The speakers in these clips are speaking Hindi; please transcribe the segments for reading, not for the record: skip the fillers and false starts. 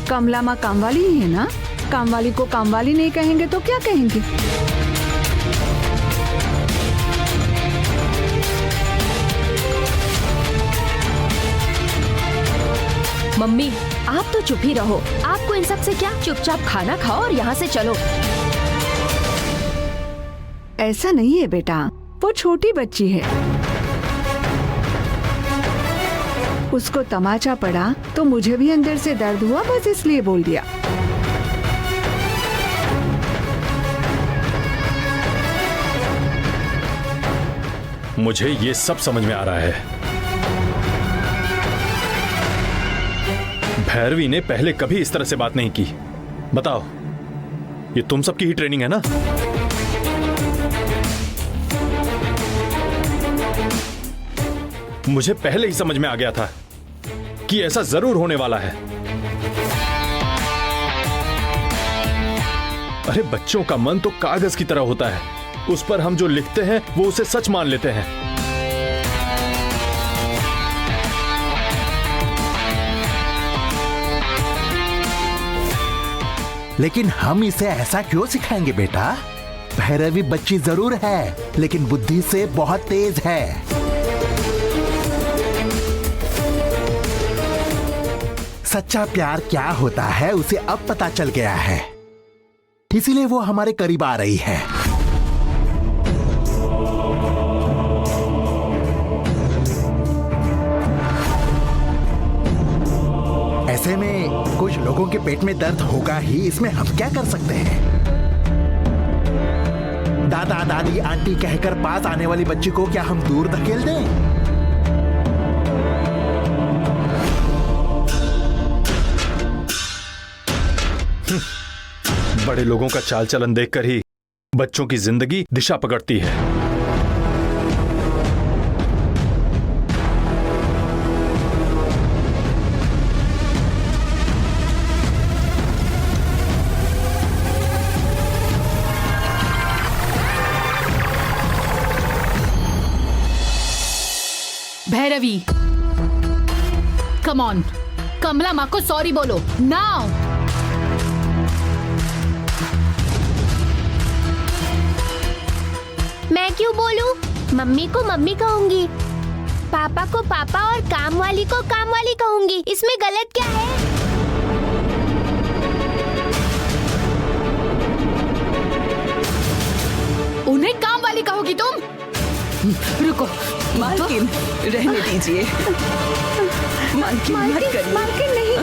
कमला माँ कामवाली ही है ना, कामवाली को कामवाली नहीं कहेंगे तो क्या कहेंगे? मम्मी आप तो चुप ही रहो, आपको इन सब से क्या, चुपचाप खाना खाओ और यहाँ से चलो। ऐसा नहीं है बेटा, वो छोटी बच्ची है, उसको तमाचा पड़ा तो मुझे भी अंदर से दर्द हुआ, बस इसलिए बोल दिया। मुझे ये सब समझ में आ रहा है। भैरवी ने पहले कभी इस तरह से बात नहीं की। बताओ, ये तुम सबकी ही ट्रेनिंग है ना? मुझे पहले ही समझ में आ गया था कि ऐसा जरूर होने वाला है। अरे बच्चों का मन तो कागज की तरह होता है, उस पर हम जो लिखते हैं वो उसे सच मान लेते हैं। लेकिन हम इसे ऐसा क्यों सिखाएंगे बेटा? भैरवी बच्ची जरूर है, लेकिन बुद्धि से बहुत तेज है। सच्चा प्यार क्या होता है उसे अब पता चल गया है, इसीलिए वो हमारे करीब आ रही है। ऐसे में कुछ लोगों के पेट में दर्द होगा ही, इसमें हम क्या कर सकते हैं? दादा दादी आंटी कहकर पास आने वाली बच्ची को क्या हम दूर धकेल दें? बड़े लोगों का चाल चलन देखकर ही बच्चों की जिंदगी दिशा पकड़ती है। भैरवी, कम ऑन, कमला माँ को सॉरी बोलो नाउ। मैं क्यों बोलूं? मम्मी को मम्मी कहूंगी, पापा को पापा और काम वाली को काम वाली कहूंगी, इसमें गलत क्या है? उन्हें काम वाली कहोगी तुम? रुको मालकिन, रहने दीजिए। मालकिन मत करिए। मालकिन नहीं।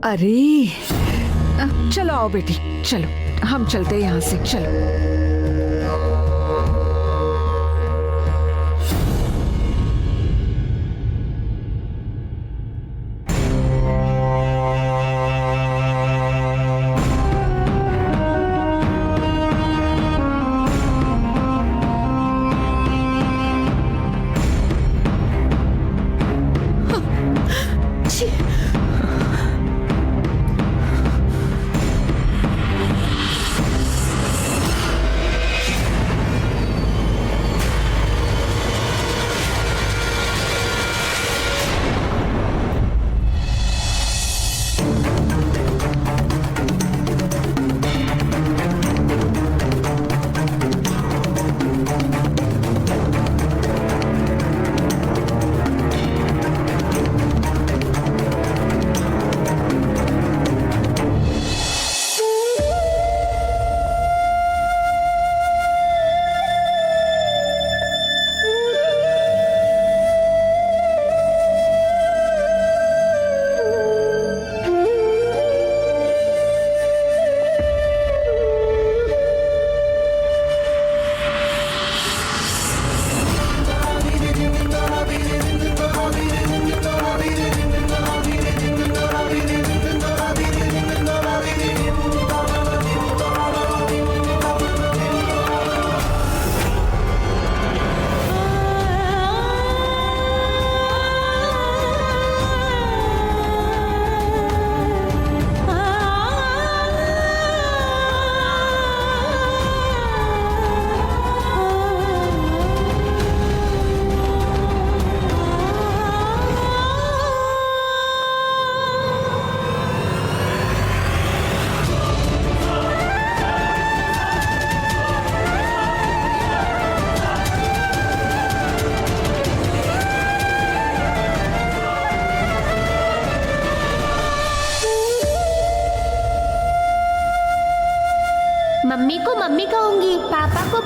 अरे चलो आओ बेटी, चलो हम चलते हैं यहाँ से, चलो।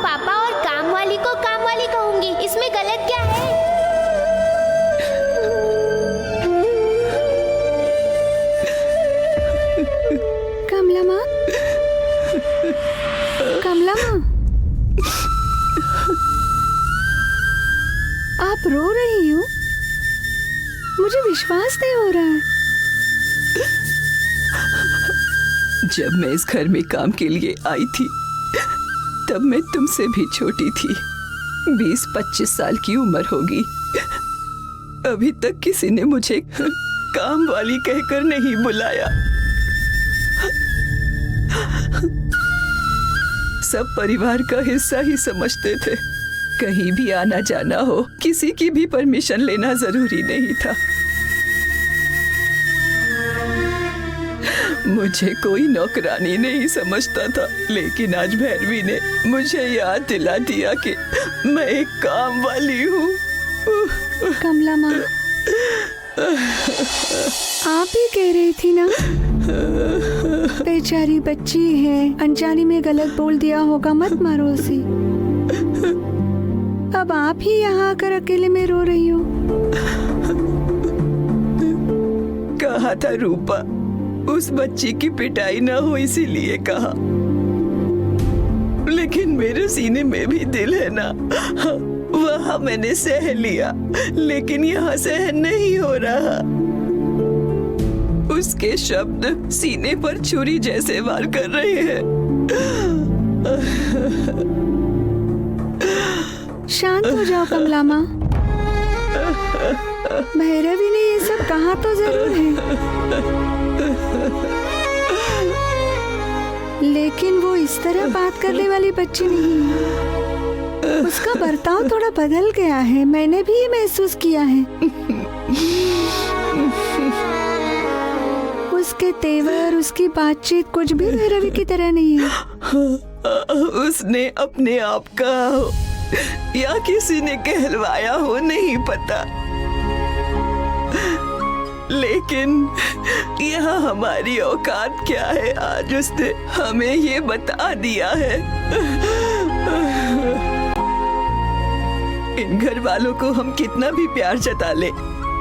पापा और काम वाली को काम वाली कहूंगी, इसमें गलत क्या है? कमला माँ, कमला माँ, आप रो रही हो? मुझे विश्वास नहीं हो रहा है। जब मैं इस घर में काम के लिए आई थी तब मैं तुमसे भी छोटी थी। 20-25 साल की उम्र होगी। अभी तक किसी ने मुझे काम वाली कहकर नहीं बुलाया। सब परिवार का हिस्सा ही समझते थे। कहीं भी आना जाना हो, किसी की भी परमिशन लेना जरूरी नहीं था। मुझे कोई नौकरानी नहीं समझता था, लेकिन आज भैरवी ने मुझे याद दिला दिया कि मैं एक काम वाली हूँ। कमला माँ, आप ही कह रही थी ना, बेचारी बच्ची है, अनजाने में गलत बोल दिया होगा, मत मारो उसे। अब आप ही यहाँ आकर अकेले में रो रही हो। कहा था रूपा, उस बच्ची की पिटाई ना हो इसीलिए कहा, लेकिन मेरे सीने में भी दिल है ना। वहाँ मैंने सह लिया, लेकिन यहाँ सहन नहीं हो रहा। उसके शब्द सीने पर छुरी जैसे वार कर रहे हैं। शांत हो जाओ कमला माँ। भैरवी ने ये सब कहा तो जरूर है, लेकिन वो इस तरह बात करने वाली बच्ची नहीं है। उसका बर्ताव थोड़ा बदल गया है, मैंने भी ये महसूस किया है। उसके तेवर, उसकी बातचीत कुछ भी भैरवी की तरह नहीं है। उसने अपने आप कहा हो या किसी ने कहलवाया हो नहीं पता, लेकिन यहाँ हमारी औकात क्या है, आज उसने हमें ये बता दिया है। इन घर वालों को हम कितना भी प्यार जता ले,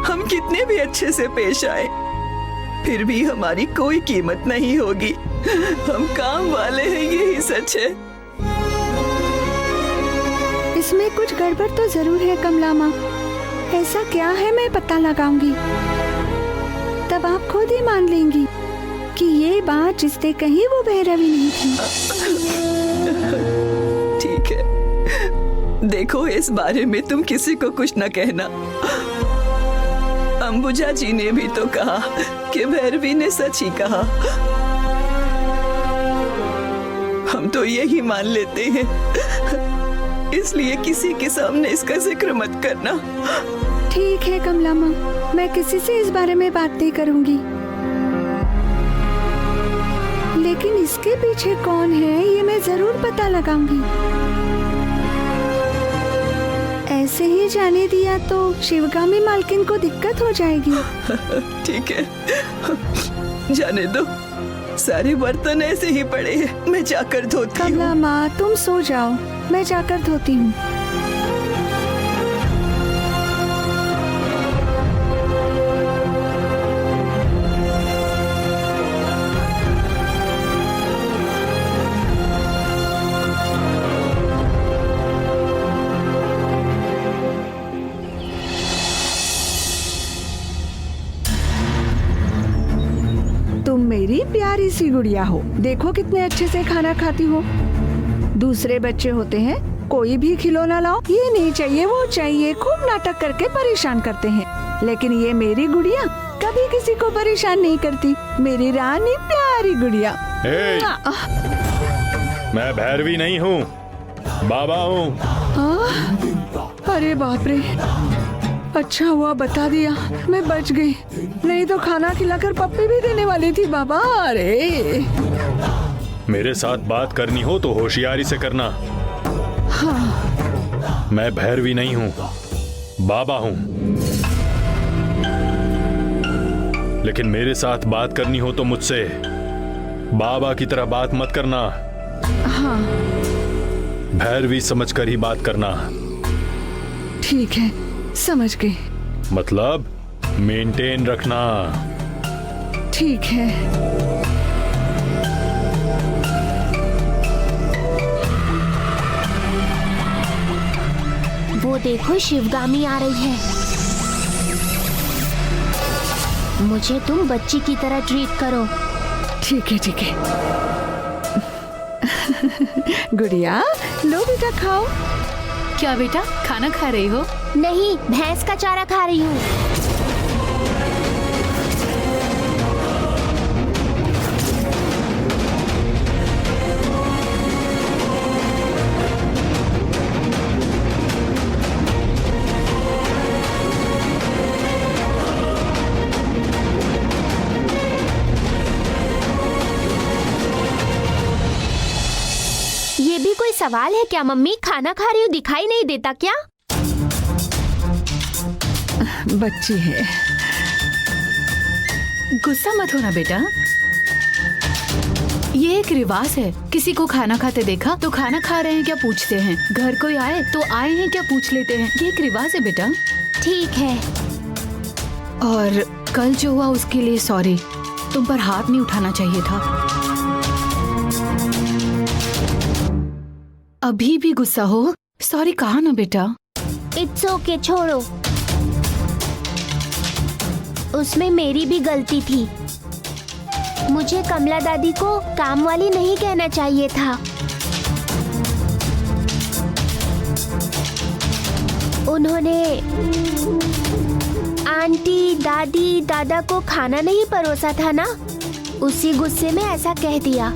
हम कितने भी अच्छे से पेश आए, फिर भी हमारी कोई कीमत नहीं होगी। हम काम वाले हैं, यही सच है। इसमें कुछ गड़बड़ तो जरूर है कमला माँ। ऐसा क्या है, मैं पता लगाऊंगी, तब आप खुद ही मान लेंगी कि ये बात जिसने कही वो भैरवी नहीं थी। ठीक है, देखो इस बारे में तुम किसी को कुछ न कहना। अंबुजा जी ने भी तो कहा कि भैरवी ने सच ही कहा। हम तो यही मान लेते हैं, इसलिए किसी के सामने इसका जिक्र मत करना। ठीक है कमला माँ, मैं किसी से इस बारे में बात नहीं करूंगी, लेकिन इसके पीछे कौन है ये मैं जरूर पता लगाऊंगी। ऐसे ही जाने दिया तो शिवगामी मालकिन को दिक्कत हो जाएगी। ठीक है, जाने दो। सारे बर्तन ऐसे ही पड़े हैं, मैं जाकर धोती हूँ। कमला माँ, तुम सो जाओ, मैं जाकर धोती हूँ। तुम मेरी प्यारी सी गुड़िया हो, देखो कितने अच्छे से खाना खाती हो। दूसरे बच्चे होते हैं, कोई भी खिलौना लाओ, ये नहीं चाहिए वो चाहिए, खूब नाटक करके परेशान करते हैं, लेकिन ये मेरी गुड़िया कभी किसी को परेशान नहीं करती। मेरी रानी प्यारी गुड़िया। मैं भैरवी नहीं हूँ, बाबा हूँ। अरे बाप रे, अच्छा हुआ बता दिया, मैं बच गई, नहीं तो खाना खिलाकर पप्पी भी देने वाली थी बाबा। अरे मेरे साथ बात करनी हो तो होशियारी से करना। हाँ। मैं भैरवी नहीं हूँ, बाबा हूँ, लेकिन मेरे साथ बात करनी हो तो मुझसे बाबा की तरह बात मत करना। हाँ, भैरवी समझकर ही बात करना। ठीक है, समझ गई। मतलब मेंटेन रखना। ठीक है। वो देखो शिवगामी आ रही है। मुझे तुम बच्ची की तरह ट्रीट करो। ठीक है, ठीक है। गुड़िया, लो बेटा खाओ। क्या बेटा, खाना खा रही हो? नहीं, भैंस का चारा खा रही हूँ। ये भी कोई सवाल है क्या मम्मी? खाना खा रही हूँ दिखाई नहीं देता क्या? बच्ची है। गुस्सा मत होना बेटा, ये एक रिवाज है। किसी को खाना खाते देखा तो खाना खा रहे हैं क्या पूछते हैं, घर कोई आए तो आए हैं क्या पूछ लेते हैं। ये एक रिवाज है बेटा। ठीक है। और कल जो हुआ उसके लिए सॉरी, तुम पर हाथ नहीं उठाना चाहिए था। अभी भी गुस्सा हो? सॉरी कहा ना बेटा। इट्स ओके, छोड़ो। उसमें मेरी भी गलती थी। मुझे कमला दादी को काम वाली नहीं कहना चाहिए था। उन्होंने आंटी, दादी, दादा को खाना नहीं परोसा था ना, उसी गुस्से में ऐसा कह दिया।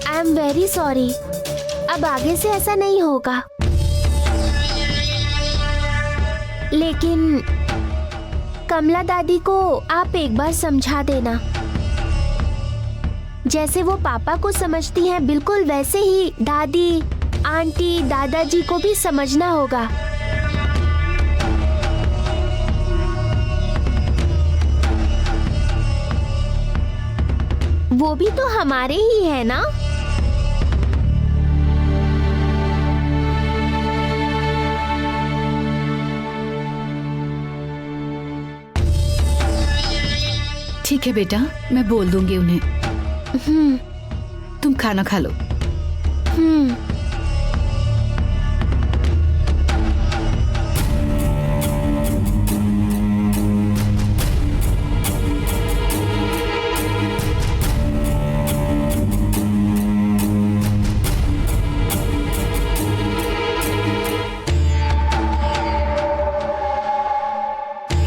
I am very sorry. अब आगे से ऐसा नहीं होगा। लेकिन कमला दादी को आप एक बार समझा देना। जैसे वो पापा को समझती हैं, बिल्कुल वैसे ही दादी, आंटी, दादाजी को भी समझना होगा। वो भी तो हमारे ही है ना। ठीक है बेटा, मैं बोल दूंगी उन्हें। तुम खाना खा लो।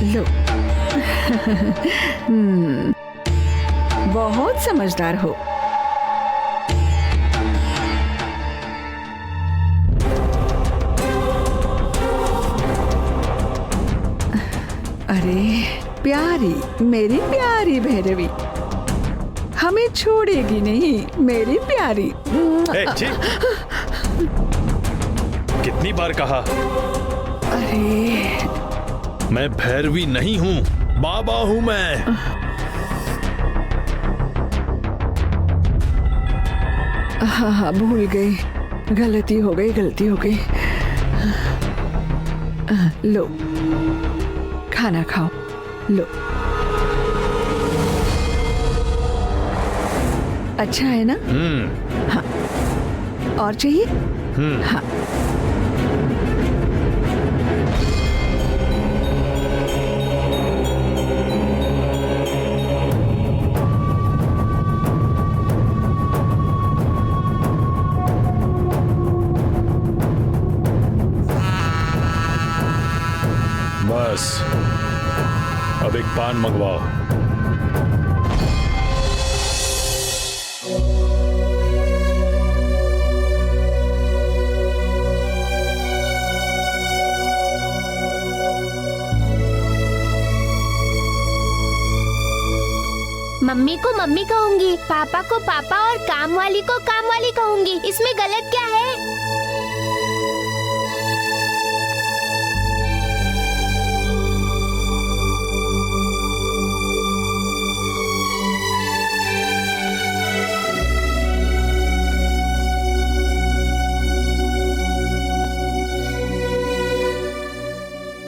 लो। बहुत समझदार हो। अरे प्यारी, मेरी प्यारी भैरवी, हमें छोड़ेगी नहीं मेरी प्यारी। ए, छी! कितनी बार कहा? अरे मैं भैरवी नहीं हूँ, बाबा हूँ मैं। हाँ हाँ, भूल गई, गलती हो गई, गलती हो गई। लो खाना खाओ, लो। अच्छा है ना? हाँ। और चाहिए? हाँ। बस अब एक पान मंगवाओ। मम्मी को मम्मी कहूंगी, पापा को पापा और काम वाली को काम वाली कहूंगी। इसमें गलत क्या है?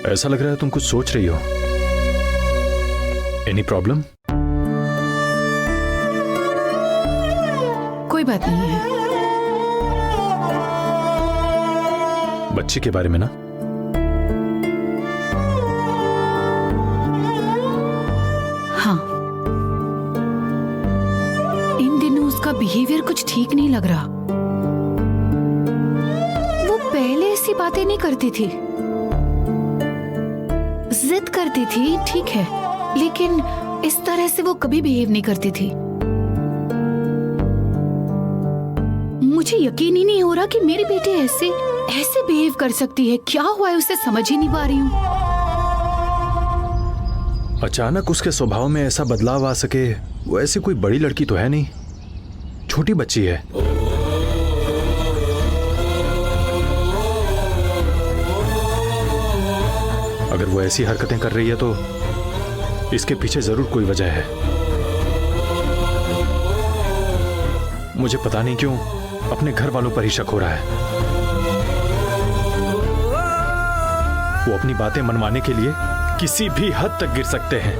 ऐसा लग रहा है तुम कुछ सोच रही हो। Any problem? कोई बात नहीं है। बच्चे के बारे में ना? हाँ, इन दिनों उसका बिहेवियर कुछ ठीक नहीं लग रहा। वो पहले ऐसी बातें नहीं करती थी, जिद करती थी ठीक है, लेकिन इस तरह से वो कभी बिहेव नहीं करती थी। मुझे यकीन ही नहीं हो रहा कि मेरी बेटी ऐसे बिहेव कर सकती है। क्या हुआ है उसे समझ ही नहीं पा रही हूँ। अचानक उसके स्वभाव में ऐसा बदलाव आ सके, वो ऐसी कोई बड़ी लड़की तो है नहीं, छोटी बच्ची है। अगर वो ऐसी हरकतें कर रही है तो इसके पीछे जरूर कोई वजह है। मुझे पता नहीं क्यों अपने घर वालों पर ही शक हो रहा है। वो अपनी बातें मनवाने के लिए किसी भी हद तक गिर सकते हैं।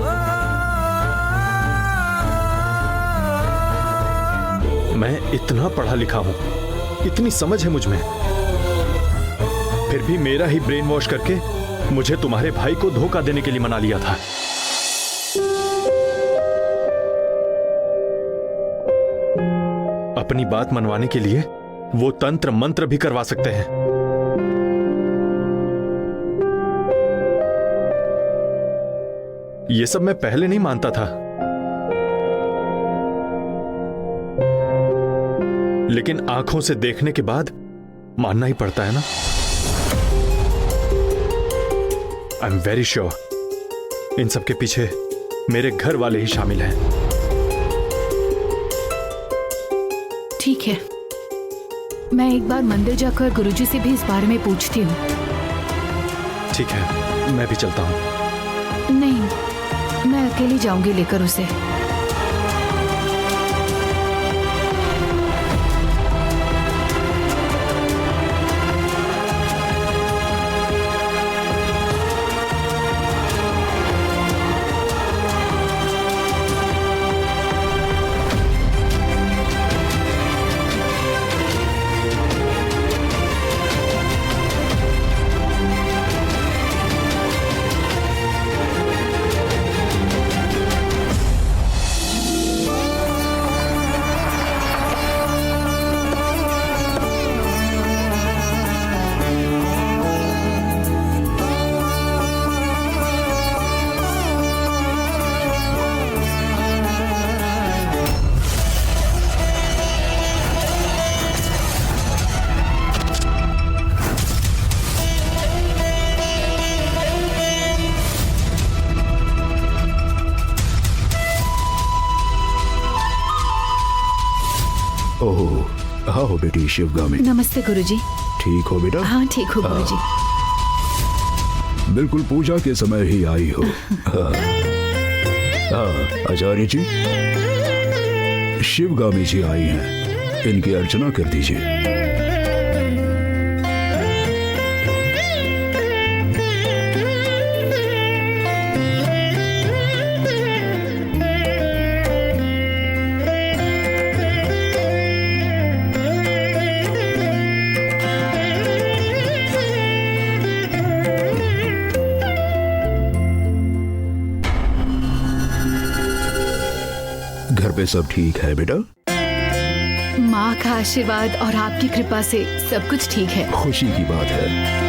मैं इतना पढ़ा लिखा हूं, इतनी समझ है मुझ में, फिर भी मेरा ही ब्रेन वॉश करके मुझे तुम्हारे भाई को धोखा देने के लिए मना लिया था। अपनी बात मनवाने के लिए वो तंत्र मंत्र भी करवा सकते हैं। ये सब मैं पहले नहीं मानता था, लेकिन आंखों से देखने के बाद मानना ही पड़ता है ना। I am very sure in सब के पीछे मेरे घर वाले ही शामिल हैं। ठीक है, मैं एक बार मंदिर जाकर गुरुजी से भी इस बारे में पूछती हूँ। ठीक है, मैं भी चलता हूं। नहीं, मैं अकेली जाऊंगी लेकर उसे। ओह, आओ बेटी शिवगामी। नमस्ते गुरुजी। ठीक हो बेटा? हाँ ठीक हो गुरुजी। बिल्कुल पूजा के समय ही आई हो। आचार्य जी, शिवगामी जी आई हैं, इनकी अर्चना कर दीजिए। घर पे सब ठीक है बेटा? माँ का आशीर्वाद और आपकी कृपा से सब कुछ ठीक है। खुशी की बात है।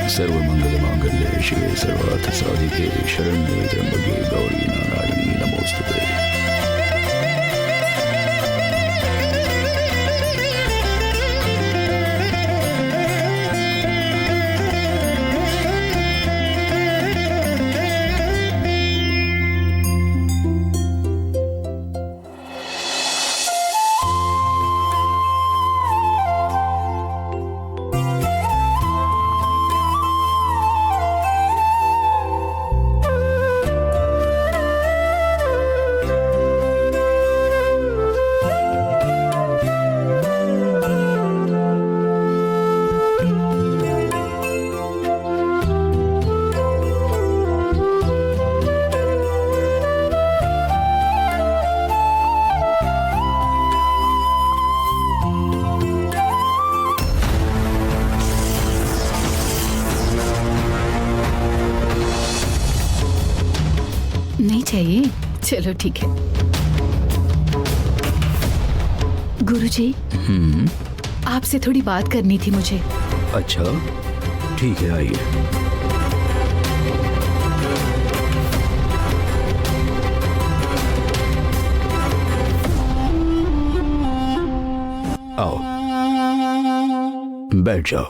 सर्वमंगल मांगल्ये शिवे सर्वार्थ साधिके शरण्ये त्र्यंबके गौरी नारायणी नमोस्तुते। चाहिए। चलो ठीक है। गुरुजी, आपसे थोड़ी बात करनी थी मुझे। अच्छा ठीक है, आइए। आओ, बैठ जाओ।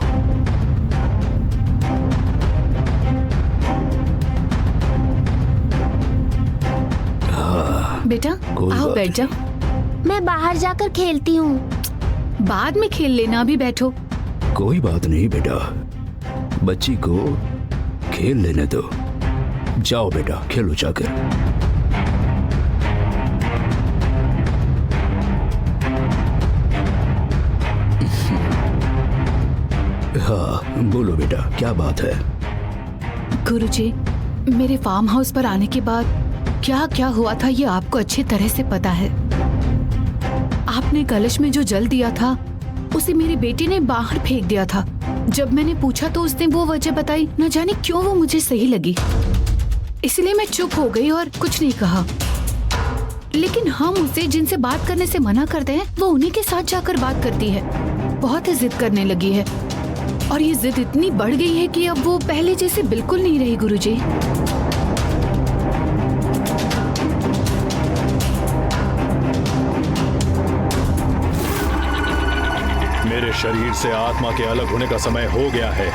बेटा कोई आओ बात बैठ जाओ। मैं बाहर जाकर खेलती हूँ। बाद में खेल लेना, अभी बैठो। कोई बात नहीं बेटा, बच्ची को खेल लेने दो। जाओ बेटा, खेलो जाकर। हाँ बोलो बेटा, क्या बात है? गुरुजी, मेरे फार्म हाउस पर आने के बाद क्या क्या हुआ था ये आपको अच्छी तरह से पता है। आपने कलश में जो जल दिया था उसे मेरी बेटी ने बाहर फेंक दिया था। जब मैंने पूछा तो उसने वो वजह बताई, न जाने क्यों वो मुझे सही लगी, इसलिए मैं चुप हो गई और कुछ नहीं कहा। लेकिन हम उसे जिनसे बात करने से मना करते हैं वो उन्हीं के साथ जाकर बात करती है। बहुत ही जिद करने लगी है और ये जिद इतनी बढ़ गई है कि अब वो पहले जैसे बिल्कुल नहीं रही। गुरुजी, मेरे शरीर से आत्मा के अलग होने का समय हो गया है।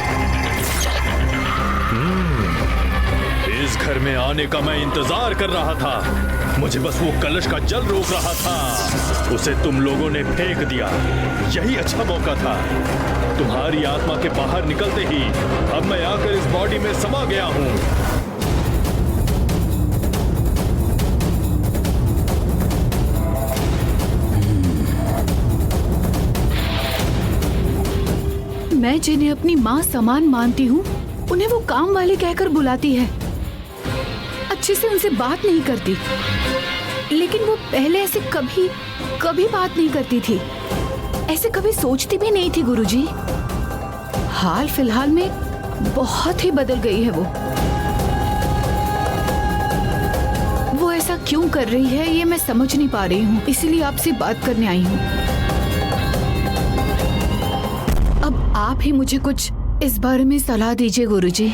इस घर में आने का मैं इंतजार कर रहा था। मुझे बस वो कलश का जल रोक रहा था, उसे तुम लोगों ने फेंक दिया। यही अच्छा मौका था। तुम्हारी आत्मा के बाहर निकलते ही अब मैं आकर इस बॉडी में समा गया हूँ। मैं जिन्हें अपनी माँ समान मानती हूँ उन्हें वो काम वाली कहकर बुलाती है, अच्छे से उनसे बात नहीं करती। लेकिन वो पहले ऐसे कभी कभी बात नहीं करती थी, ऐसे कभी सोचती भी नहीं थी। गुरुजी, हाल फिलहाल में बहुत ही बदल गई है वो ऐसा क्यों कर रही है ये मैं समझ नहीं पा रही हूँ, इसीलिए आपसे बात करने आई हूँ। अब आप ही मुझे कुछ इस बारे में सलाह दीजिए गुरुजी।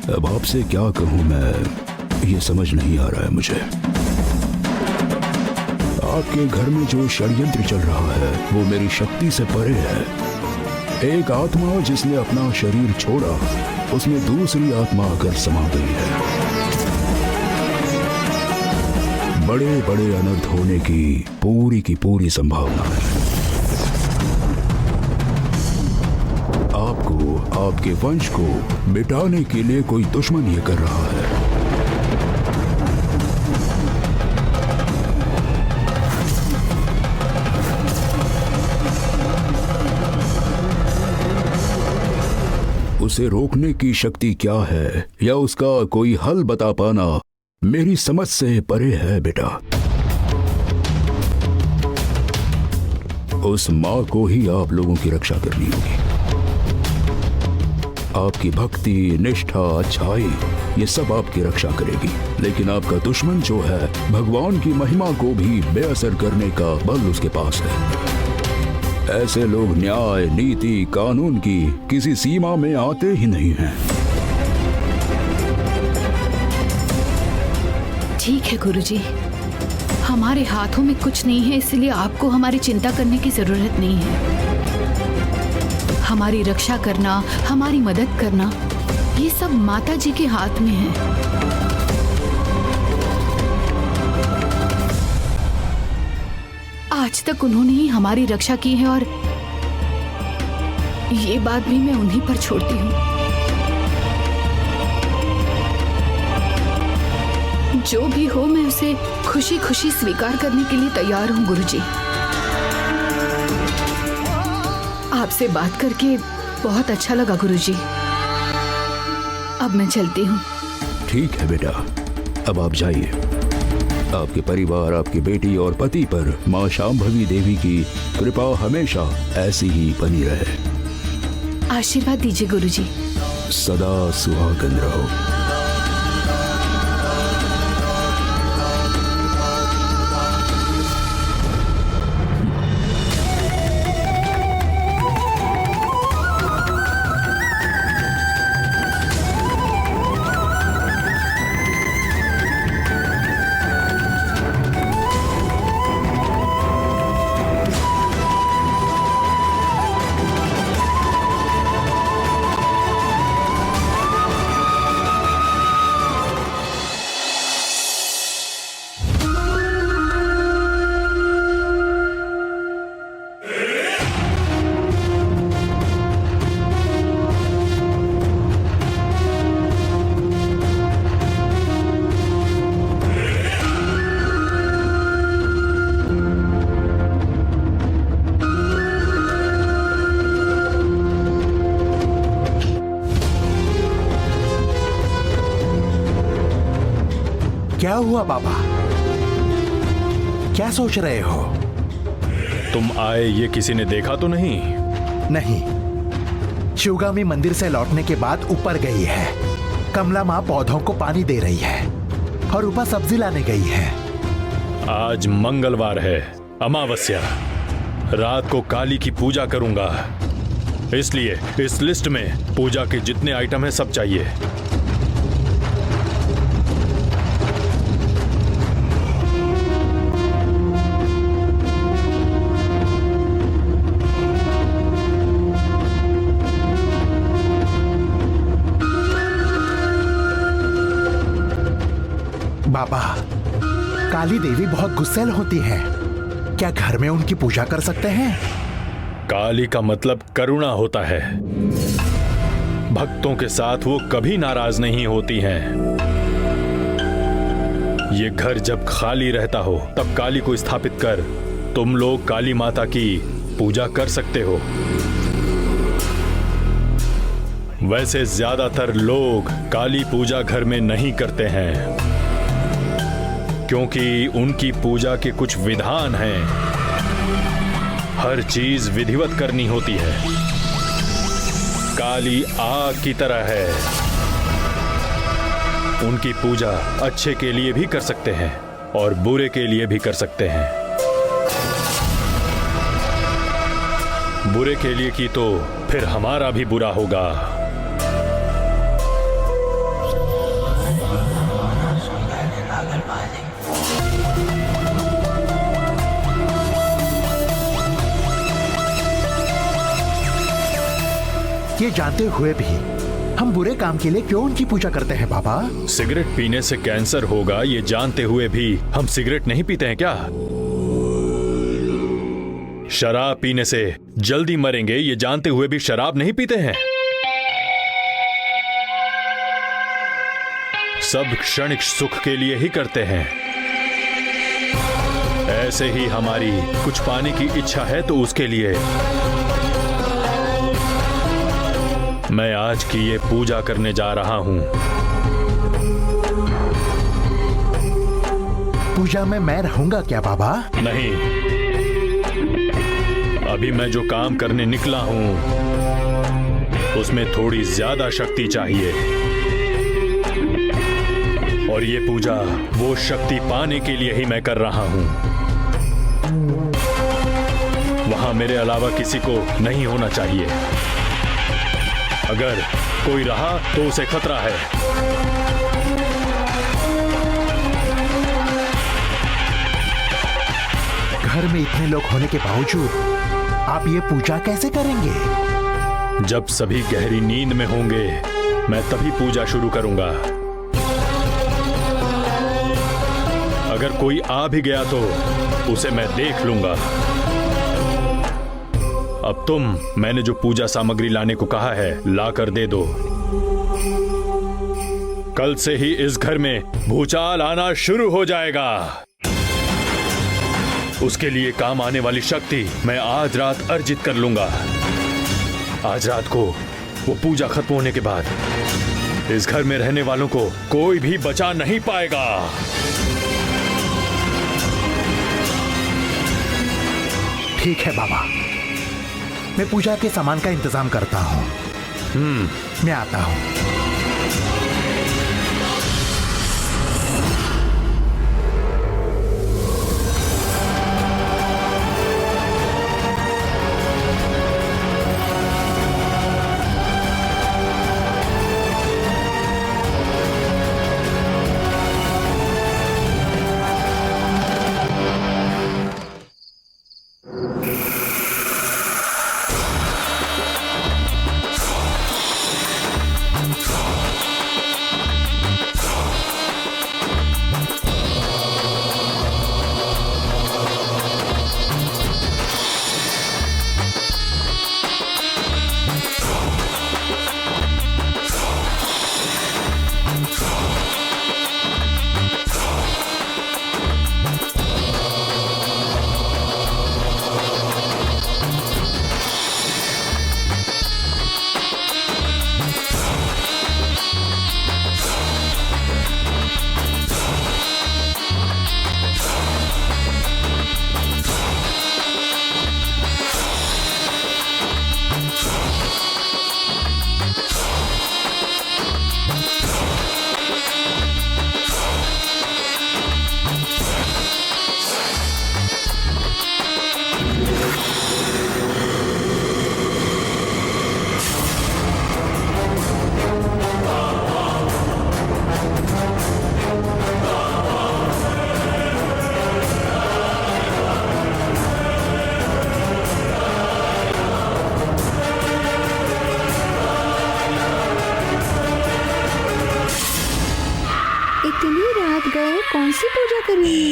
अब आपसे क्या कहूं मैं, ये समझ नहीं आ रहा है मुझे। आपके घर में जो षड्यंत्र चल रहा है वो मेरी शक्ति से परे है। एक आत्मा जिसने अपना शरीर छोड़ा उसमें दूसरी आत्मा आकर समा गई है। बड़े बड़े अनर्थ होने की पूरी संभावना है। आपको, आपके वंश को मिटाने के लिए कोई दुश्मन ये कर रहा है। उसे रोकने की शक्ति क्या है या उसका कोई हल बता पाना मेरी समझ से परे है बेटा। उस माँ को ही आप लोगों की रक्षा करनी होगी। आपकी भक्ति, निष्ठा, अच्छाई ये सब आपकी रक्षा करेगी। लेकिन आपका दुश्मन जो है भगवान की महिमा को भी बेअसर करने का बल उसके पास है। ऐसे लोग न्याय, नीति, कानून की किसी सीमा में आते ही नहीं हैं। ठीक है गुरुजी, हमारे हाथों में कुछ नहीं है, इसलिए आपको हमारी चिंता करने की जरूरत नहीं है। हमारी रक्षा करना, हमारी मदद करना, ये सब माता जी के हाथ में है। आज तक उन्होंने ही हमारी रक्षा की है और ये बात भी मैं उन्हीं पर छोड़ती हूँ। जो भी हो मैं उसे खुशी खुशी स्वीकार करने के लिए तैयार हूँ गुरुजी। आपसे बात करके बहुत अच्छा लगा गुरुजी। अब मैं चलती हूँ। ठीक है बेटा, अब आप जाइए। आपके परिवार, आपकी बेटी और पति पर माँ शांभवी देवी की कृपा हमेशा ऐसी ही बनी रहे। आशीर्वाद दीजिए गुरुजी। सदा सुहागन रहो। क्या हुआ बाबा? क्या सोच रहे हो? तुम आए ये किसी ने देखा तो नहीं? नहीं, शिवगामी मंदिर से लौटने के बाद ऊपर गई है। कमला माँ पौधों को पानी दे रही है और ऊपर सब्जी लाने गई है। आज मंगलवार है, अमावस्या। रात को काली की पूजा करूंगा, इसलिए इस लिस्ट में पूजा के जितने आइटम हैं सब चाहिए। बाबा, काली देवी बहुत गुस्सैल होती है। क्या घर में उनकी पूजा कर सकते हैं? काली का मतलब करुणा होता है। भक्तों के साथ वो कभी नाराज नहीं होती हैं। ये घर जब खाली रहता हो तब काली को स्थापित कर तुम लोग काली माता की पूजा कर सकते हो। वैसे ज्यादातर लोग काली पूजा घर में नहीं करते हैं, क्योंकि उनकी पूजा के कुछ विधान हैं। हर चीज विधिवत करनी होती है। काली आग की तरह है। उनकी पूजा अच्छे के लिए भी कर सकते हैं और बुरे के लिए भी कर सकते हैं। बुरे के लिए की तो फिर हमारा भी बुरा होगा। ये जानते हुए भी हम बुरे काम के लिए क्यों उनकी पूजा करते हैं बाबा? सिगरेट पीने से कैंसर होगा ये जानते हुए भी हम सिगरेट नहीं पीते हैं क्या? शराब पीने से जल्दी मरेंगे ये जानते हुए भी शराब नहीं पीते हैं। सब क्षणिक सुख के लिए ही करते हैं। ऐसे ही हमारी कुछ पाने की इच्छा है तो उसके लिए मैं आज की ये पूजा करने जा रहा हूं। पूजा में मैं रहूंगा क्या बाबा? नहीं, अभी मैं जो काम करने निकला हूं उसमें थोड़ी ज्यादा शक्ति चाहिए, और ये पूजा वो शक्ति पाने के लिए ही मैं कर रहा हूं। वहां मेरे अलावा किसी को नहीं होना चाहिए। अगर कोई रहा तो उसे खतरा है। घर में इतने लोग होने के बावजूद आप ये पूजा कैसे करेंगे? जब सभी गहरी नींद में होंगे मैं तभी पूजा शुरू करूंगा। अगर कोई आ भी गया तो उसे मैं देख लूंगा। अब मैंने जो पूजा सामग्री लाने को कहा है ला कर दे दो। कल से ही इस घर में भूचाल आना शुरू हो जाएगा। उसके लिए काम आने वाली शक्ति मैं आज रात अर्जित कर लूंगा। आज रात को वो पूजा खत्म होने के बाद इस घर में रहने वालों को कोई भी बचा नहीं पाएगा। ठीक है बाबा, मैं पूजा के सामान का इंतजाम करता हूँ। मैं आता हूँ। इतनी रात गए कौन सी पूजा करेंगे?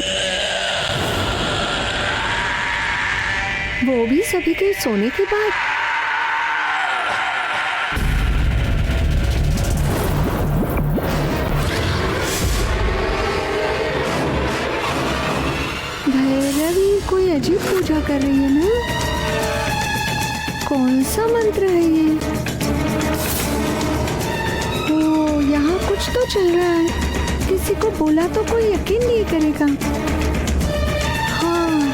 वो भी सभी के सोने के बाद। भैरवी कोई अजीब पूजा कर रही है ना? कौन सा मंत्र है ये? ओ, यहाँ कुछ तो चल रहा है। किसी को बोला तो कोई यकीन नहीं करेगा। हाँ,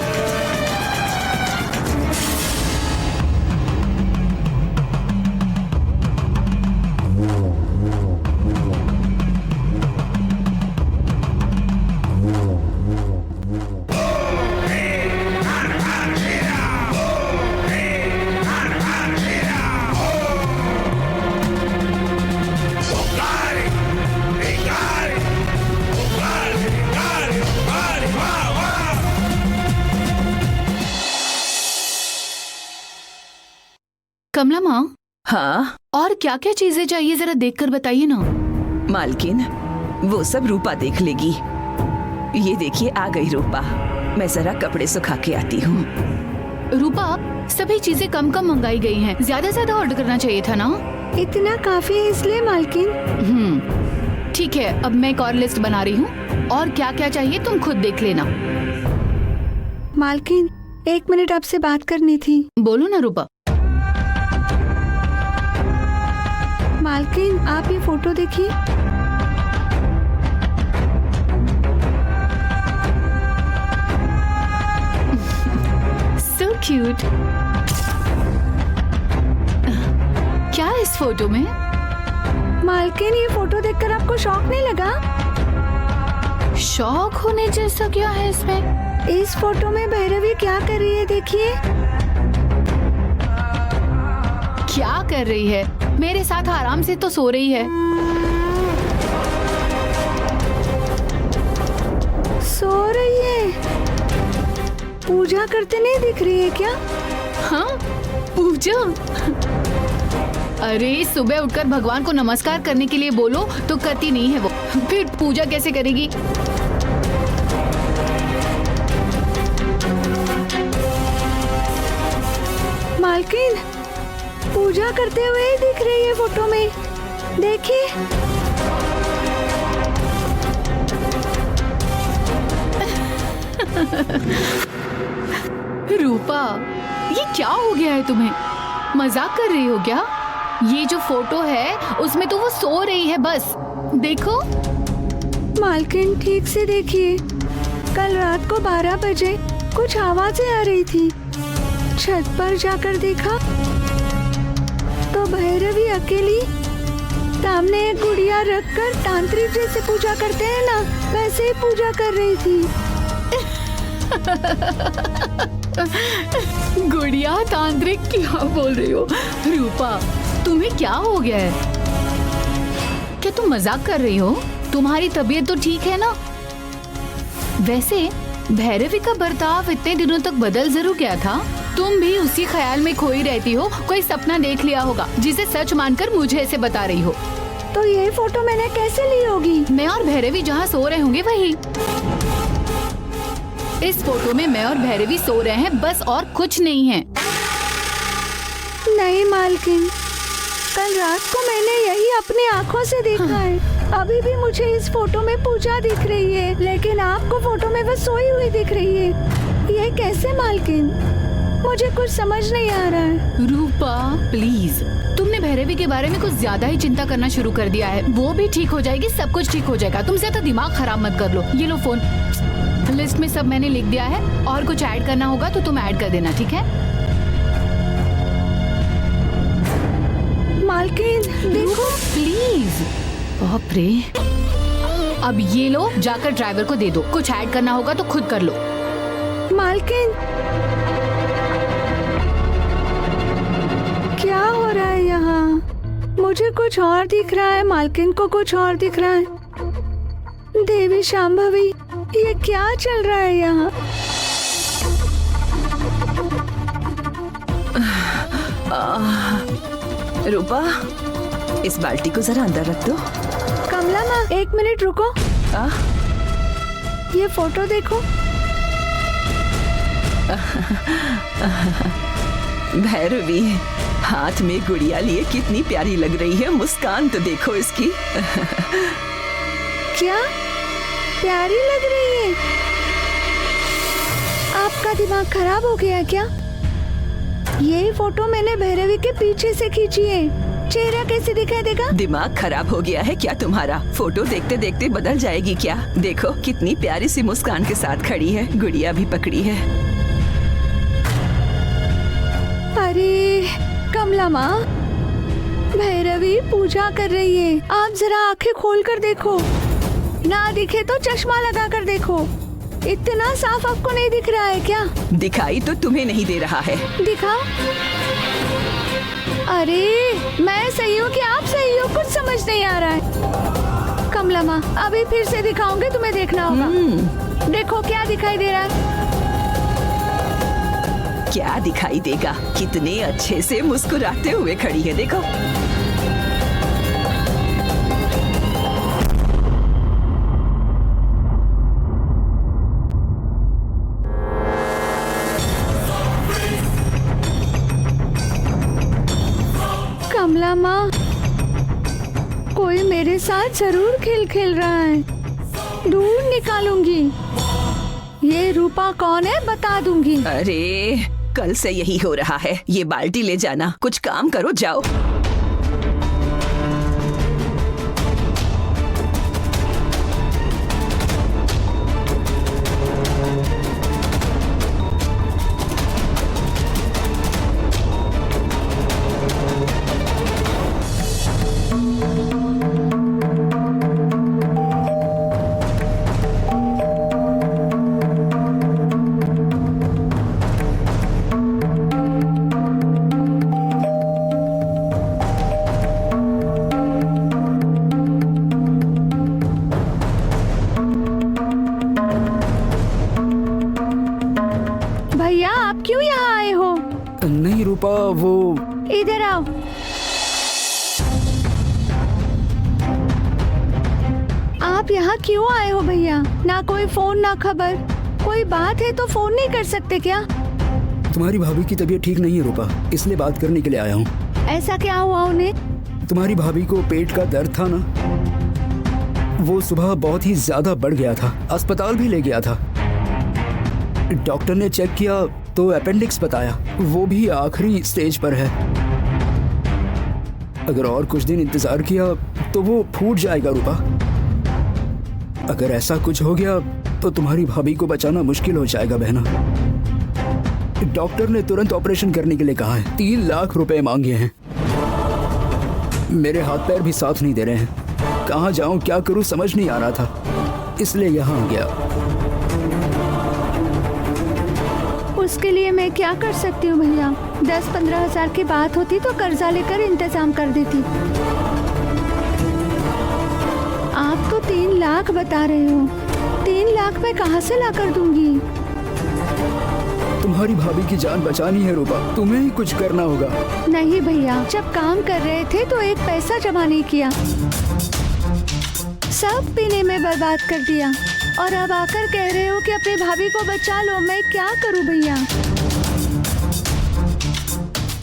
कमला माँ, हाँ और क्या क्या चीजें चाहिए जरा देखकर बताइए ना। मालकिन, वो सब रूपा देख लेगी। ये देखिए आ गई रूपा। मैं जरा कपड़े सुखा के आती हूँ। रूपा, सभी चीजें कम कम मंगाई गई हैं, ज्यादा ज्यादा ऑर्डर करना चाहिए था ना। इतना काफी है इसलिए मालकिन। ठीक है, अब मैं एक और लिस्ट बना रही हूँ और क्या क्या चाहिए तुम खुद देख लेना। मालकिन, 1 मिनट आपसे बात करनी थी। बोलो ना रूपा। मालकिन, आप ये फोटो देखिए। So cute। क्या है इस फोटो में? मालकिन, ये फोटो देखकर आपको शौक नहीं लगा? शौक होने जैसा क्या है इसमें? इस फोटो में भैरवी क्या कर रही है देखिए। क्या कर रही है? मेरे साथ आराम से तो सो रही है। सो रही है? पूजा करते नहीं दिख रही है क्या? हाँ, पूजा? अरे सुबह उठकर भगवान को नमस्कार करने के लिए बोलो तो करती नहीं है वो, फिर पूजा कैसे करेगी? मालकिन पूजा करते हुए ही दिख रही है फोटो में, देखिए। रूपा, ये क्या हो गया है तुम्हें? मजाक कर रही हो क्या? ये जो फोटो है उसमें तो वो सो रही है, बस देखो। मालकिन ठीक से देखिए, कल रात को 12 बजे कुछ आवाजें आ रही थी। छत पर जाकर देखा तो भैरवी अकेली सामने एक गुड़िया रखकर तांत्रिक जैसे पूजा करते हैं ना, वैसे ही पूजा कर रही थी। गुड़िया तांत्रिक क्या बोल रही हो? रूपा, तुम्हें क्या हो गया है? क्या तुम मजाक कर रही हो? तुम्हारी तबीयत तो ठीक है ना? वैसे भैरवी का बर्ताव इतने दिनों तक बदल जरूर गया था। तुम भी उसी ख्याल में खोई रहती हो। कोई सपना देख लिया होगा जिसे सच मानकर मुझे ऐसे बता रही हो। तो ये फोटो मैंने कैसे ली होगी? मैं और भैरवी जहाँ सो रहे होंगे वही। इस फोटो में मैं और भैरवी सो रहे हैं, बस और कुछ नहीं है। नहीं मालकिन, कल रात को मैंने यही अपनी आँखों से देखा है। अभी भी मुझे इस फोटो में पूजा दिख रही है, लेकिन आपको फोटो में वो सोई हुई दिख रही है। ये कैसे मालकिन? मुझे कुछ समझ नहीं आ रहा है। रूपा प्लीज, तुमने भैरवी के बारे में कुछ ज्यादा ही चिंता करना शुरू कर दिया है। वो भी ठीक हो जाएगी, सब कुछ ठीक हो जाएगा। तुम ज्यादा दिमाग खराब मत कर लो। ये लो फोन, लिस्ट में सब मैंने लिख दिया है, और कुछ ऐड करना होगा तो तुम ऐड कर देना, ठीक है? मालकिन देखो प्लीज। बाप रे, अब ये लो, जाकर ड्राइवर को दे दो। कुछ ऐड करना होगा तो खुद कर लो। मालकिन, क्या हो रहा है यहाँ? मुझे कुछ और दिख रहा है, मालकिन को कुछ और दिख रहा है। देवी शांभवी, ये क्या चल रहा है यहाँ? रूपा, इस बाल्टी को जरा अंदर रख दो। कमला माँ, 1 मिनट रुको। ये फोटो देखो। भैरवी हाथ में गुड़िया लिए कितनी प्यारी लग रही है। मुस्कान तो देखो इसकी। क्या प्यारी लग रही है? आपका दिमाग खराब हो गया क्या? ये फोटो मैंने भैरवी के पीछे से खींची है। चेहरा कैसे दिखाई देगा? दिमाग खराब हो गया है क्या तुम्हारा? फोटो देखते देखते बदल जाएगी क्या? देखो कितनी प्यारी सी मुस्कान के साथ खड़ी है, गुड़िया भी पकड़ी है। अरे कमला माँ, भैरवी पूजा कर रही है। आप जरा आंखें खोल कर देखो, ना दिखे तो चश्मा लगा कर देखो। इतना साफ आपको नहीं दिख रहा है क्या? दिखाई तो तुम्हें नहीं दे रहा है। दिखाओ। अरे मैं सही हूँ कि आप सही हो, कुछ समझ नहीं आ रहा है। कमला माँ, अभी फिर से दिखाऊंगे, तुम्हें देखना होगा। देखो क्या दिखाई दे रहा है। क्या दिखाई देगा? कितने अच्छे से मुस्कुराते हुए खड़ी है, देखो। कमला माँ, कोई मेरे साथ जरूर खेल रहा है। ढूंढ निकालूंगी। ये रूपा कौन है बता दूंगी। अरे कल से यही हो रहा है। ये बाल्टी ले जाना, कुछ काम करो, जाओ। भैया, आप क्यों यहाँ आए हो? नहीं रूपा, वो इधर आओ। आप यहाँ क्यों आए हो भैया? ना कोई फोन ना खबर। कोई बात है तो फोन नहीं कर सकते क्या? तुम्हारी भाभी की तबीयत ठीक नहीं है रूपा, इसलिए बात करने के लिए आया हूँ। ऐसा क्या हुआ उन्हें? तुम्हारी भाभी को पेट का दर्द था ना, वो सुबह बहुत ही ज्यादा बढ़ गया था, अस्पताल भी ले गया था। डॉक्टर ने चेक किया तो अपेंडिक्स बताया, वो भी आखिरी स्टेज पर है। अगर और कुछ दिन इंतजार किया तो वो फूट जाएगा रूपा। अगर ऐसा कुछ हो गया तो तुम्हारी भाभी को बचाना मुश्किल हो जाएगा बहना। डॉक्टर ने तुरंत ऑपरेशन करने के लिए कहा है। 3 लाख रुपए मांगे हैं। मेरे हाथ पैर भी साथ नहीं दे रहे हैं। कहाँ जाऊं, क्या करूं, समझ नहीं आ रहा था, इसलिए यहाँ आ गया। उसके लिए मैं क्या कर सकती हूँ भैया? 10-15 हजार की बात होती तो कर्जा लेकर इंतजाम कर देती। आप तो 3 लाख बता रहे हो। 3 लाख मैं कहाँ से ला कर दूंगी? तुम्हारी भाभी की जान बचानी है रूपा, तुम्हें ही कुछ करना होगा। नहीं भैया, जब काम कर रहे थे तो एक पैसा जमा नहीं किया, सब पीने में बर्बाद कर दिया, और अब आकर कह रहे हो कि अपनी भाभी को बचा लो। मैं क्या करूं भैया?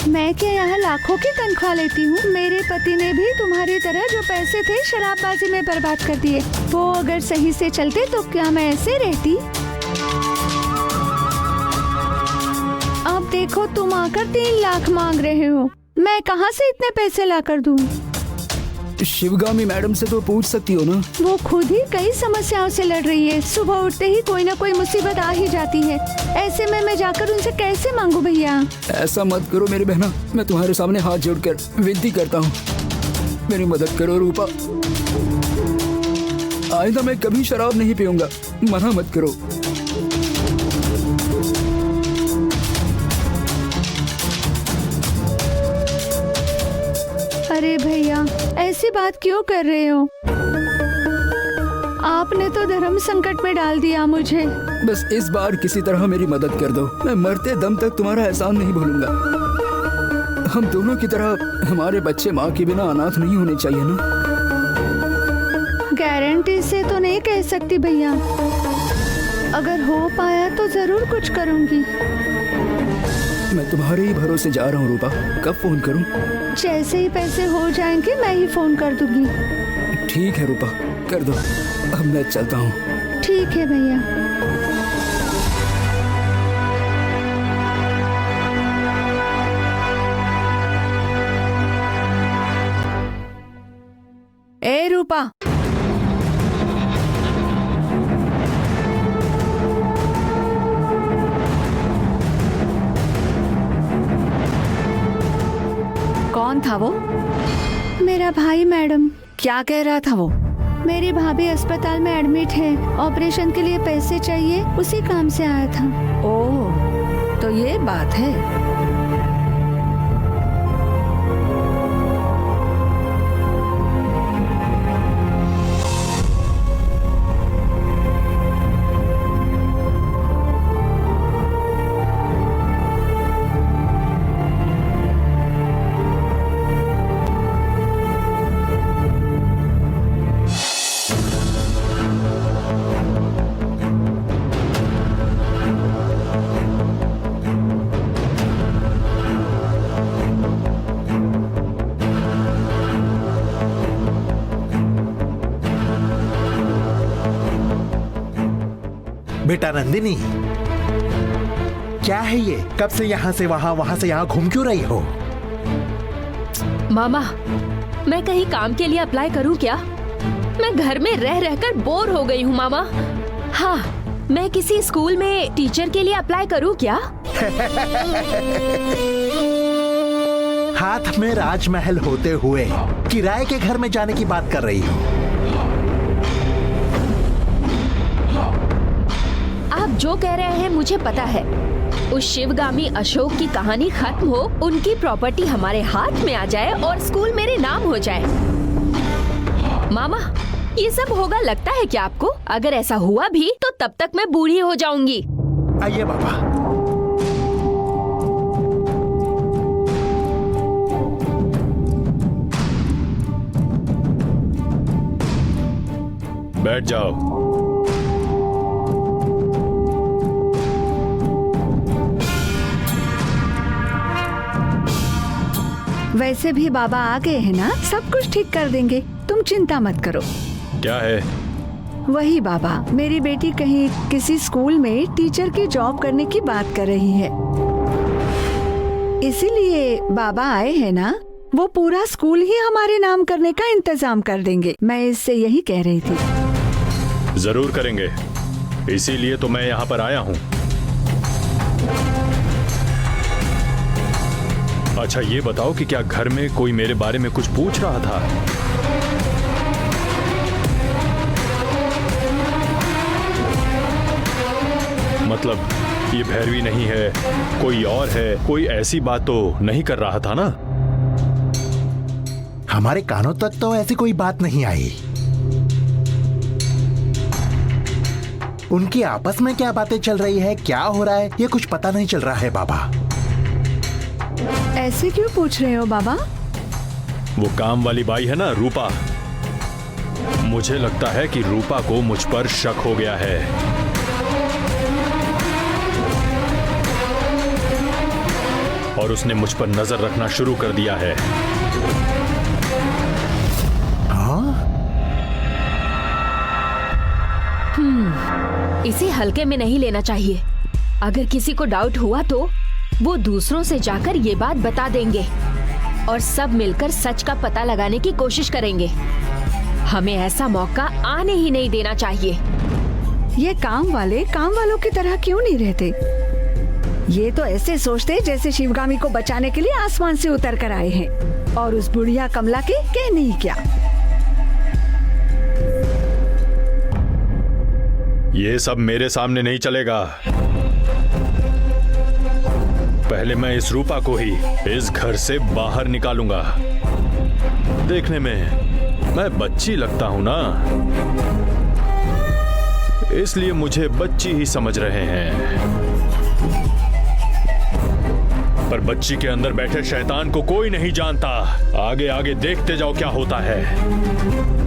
मैं क्या यहाँ लाखों की तनख्वाह लेती हूँ? मेरे पति ने भी तुम्हारी तरह जो पैसे थे शराबबाजी में बर्बाद कर दिए। वो अगर सही से चलते तो क्या मैं ऐसे रहती? अब देखो, तुम आकर 3 लाख मांग रहे हो, मैं कहाँ से इतने पैसे ला कर दूँ? शिवगामी मैडम से तो पूछ सकती हो ना। वो खुद ही कई समस्याओं से लड़ रही है। सुबह उठते ही कोई ना कोई मुसीबत आ ही जाती है। ऐसे में मैं जाकर उनसे कैसे मांगू भैया? ऐसा मत करो मेरी बहना, मैं तुम्हारे सामने हाथ जोड़कर विनती करता हूँ, मेरी मदद करो रूपा। आइंदा मैं कभी शराब नहीं पीऊंगा, मना मत करो। अरे भैया, ऐसी बात क्यों कर रहे हो? आपने तो धर्म संकट में डाल दिया मुझे। बस इस बार किसी तरह मेरी मदद कर दो, मैं मरते दम तक तुम्हारा एहसान नहीं भूलूंगा। हम दोनों की तरह हमारे बच्चे माँ के बिना अनाथ नहीं होने चाहिए ना। गारंटी से तो नहीं कह सकती भैया, अगर हो पाया तो जरूर कुछ करूंगी। मैं तुम्हारे ही भरोसे जा रहा हूँ रूपा, कब फोन करूँ? जैसे ही पैसे हो जाएंगे मैं ही फोन कर दूंगी। ठीक है रूपा, कर दो, अब मैं चलता हूँ। ठीक है भैया। ए रूपा, कौन था वो? मेरा भाई मैडम। क्या कह रहा था वो? मेरी भाभी अस्पताल में एडमिट है, ऑपरेशन के लिए पैसे चाहिए, उसी काम से आया था। ओह, तो ये बात है। बेटा नंदिनी, क्या है ये? कब से यहाँ से वहाँ, वहाँ से यहाँ घूम क्यों रही हो? मामा, मैं कहीं काम के लिए अप्लाई करूं क्या? मैं घर में रह रहकर बोर हो गई हूँ मामा। हाँ, मैं किसी स्कूल में टीचर के लिए अप्लाई करूं क्या? हाथ में राजमहल होते हुए किराए के घर में जाने की बात कर रही हो? आप जो कह रहे हैं मुझे पता है। उस शिवगामी अशोक की कहानी खत्म हो, उनकी प्रॉपर्टी हमारे हाथ में आ जाए और स्कूल मेरे नाम हो जाए। मामा, ये सब होगा लगता है क्या आपको? अगर ऐसा हुआ भी तो तब तक मैं बूढ़ी हो जाऊंगी। आइए बाबा। बैठ जाओ। वैसे भी बाबा आ गए हैं ना, सब कुछ ठीक कर देंगे, तुम चिंता मत करो। क्या है? वही बाबा, मेरी बेटी कहीं किसी स्कूल में टीचर की जॉब करने की बात कर रही है, इसीलिए बाबा आए हैं ना, वो पूरा स्कूल ही हमारे नाम करने का इंतजाम कर देंगे। मैं इससे यही कह रही थी। जरूर करेंगे, इसीलिए तो मैं यहाँ पर आया हूँ। अच्छा ये बताओ कि क्या घर में कोई मेरे बारे में कुछ पूछ रहा था? मतलब ये भैरवी नहीं है, कोई और है, कोई ऐसी बात तो नहीं कर रहा था ना? हमारे कानों तक तो ऐसी कोई बात नहीं आई। उनकी आपस में क्या बातें चल रही है, क्या हो रहा है, ये कुछ पता नहीं चल रहा है बाबा। ऐसे क्यों पूछ रहे हो बाबा? वो काम वाली बाई है ना, रूपा। मुझे लगता है कि रूपा को मुझ पर शक हो गया है। और उसने मुझ पर नजर रखना शुरू कर दिया है। इसे हल्के में नहीं लेना चाहिए। अगर किसी को डाउट हुआ तो वो दूसरों से जाकर ये बात बता देंगे और सब मिलकर सच का पता लगाने की कोशिश करेंगे। हमें ऐसा मौका आने ही नहीं देना चाहिए। ये काम वालों की तरह क्यों नहीं रहते? ये तो ऐसे सोचते जैसे शिवगामी को बचाने के लिए आसमान से उतर कर आए हैं, और उस बुढ़िया कमला के कहने ही क्या। ये सब मेरे सामने नहीं चलेगा। पहले मैं इस रूपा को ही इस घर से बाहर निकालूंगा। देखने में मैं बच्ची लगता हूं ना, इसलिए मुझे बच्ची ही समझ रहे हैं। पर बच्ची के अंदर बैठे शैतान को कोई नहीं जानता। आगे आगे देखते जाओ क्या होता है।